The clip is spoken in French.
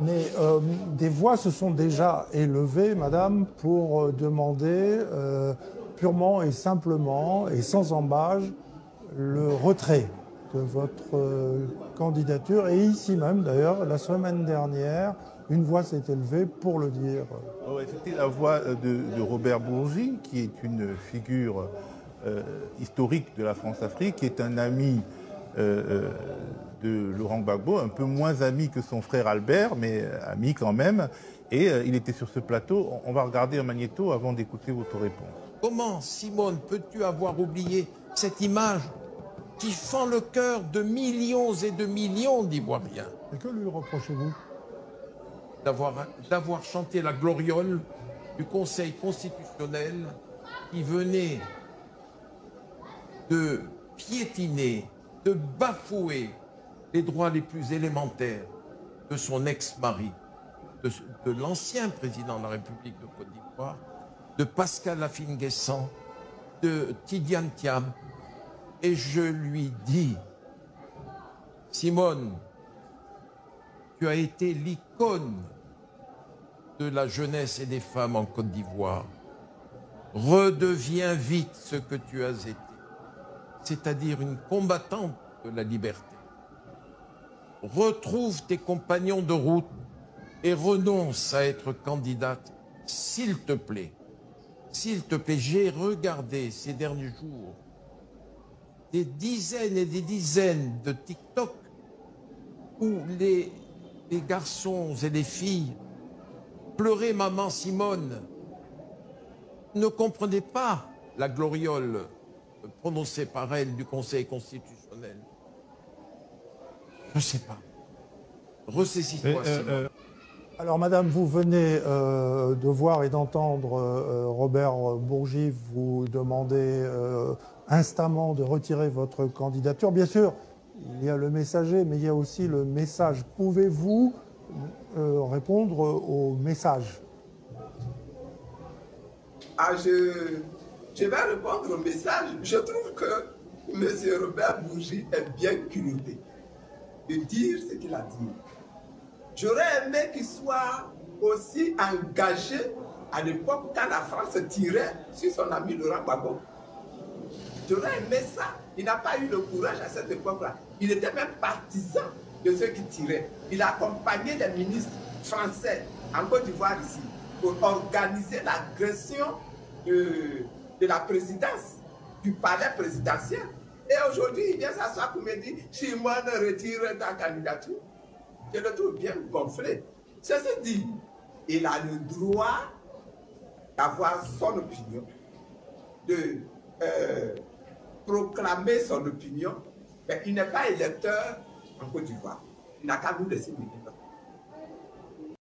Mais des voix se sont déjà élevées, madame, pour demander purement et simplement et sans embâge le retrait de votre candidature. Et ici même, d'ailleurs, la semaine dernière, une voix s'est élevée pour le dire. Ouais, c'était la voix de Robert Bourgi, qui est une figure historique de la France-Afrique, qui est un ami de Laurent Gbagbo, un peu moins ami que son frère Albert, mais ami quand même. Et il était sur ce plateau. On va regarder un magnéto avant d'écouter votre réponse. Comment, Simone, peux-tu avoir oublié cette image qui fend le cœur de millions et de millions d'Ivoiriens? Et que lui reprochez-vous? D'avoir chanté la gloriole du Conseil constitutionnel qui venait de piétiner, de bafouer les droits les plus élémentaires de son ex-mari, de l'ancien président de la République de Côte d'Ivoire, de Pascal Affi-N'Guessan, de Tidiane Thiam. Et je lui dis, Simone, tu as été l'icône de la jeunesse et des femmes en Côte d'Ivoire. Redeviens vite ce que tu as été, c'est-à-dire une combattante de la liberté. Retrouve tes compagnons de route et renonce à être candidate, s'il te plaît. S'il te plaît, j'ai regardé ces derniers jours des dizaines et des dizaines de TikTok où les garçons et les filles pleuraient maman Simone, ne comprenaient pas la gloriole prononcée par elle du Conseil constitutionnel. Je ne sais pas. Ressaisis-toi, Simone. Alors, madame, vous venez de voir et d'entendre Robert Bourgi vous demander instamment de retirer votre candidature. Bien sûr, il y a le messager, mais il y a aussi le message. Pouvez-vous répondre au message? Je vais répondre au message. Je trouve que M. Robert Bourgi est bien culotté de dire ce qu'il a dit. J'aurais aimé qu'il soit aussi engagé à l'époque quand la France tirait sur son ami Laurent Gbagbo. J'aurais aimé ça. Il n'a pas eu le courage à cette époque-là. Il était même partisan de ceux qui tiraient. Il a accompagné les ministres français en Côte d'Ivoire ici pour organiser l'agression de la présidence, du palais présidentiel. Et aujourd'hui, il vient s'asseoir pour me dire « Simone, retire ta candidature ». Je le trouve bien gonflé. Ceci dit, il a le droit d'avoir son opinion, de proclamer son opinion, mais il n'est pas électeur en Côte d'Ivoire. Il n'a qu'à nous laisser venir.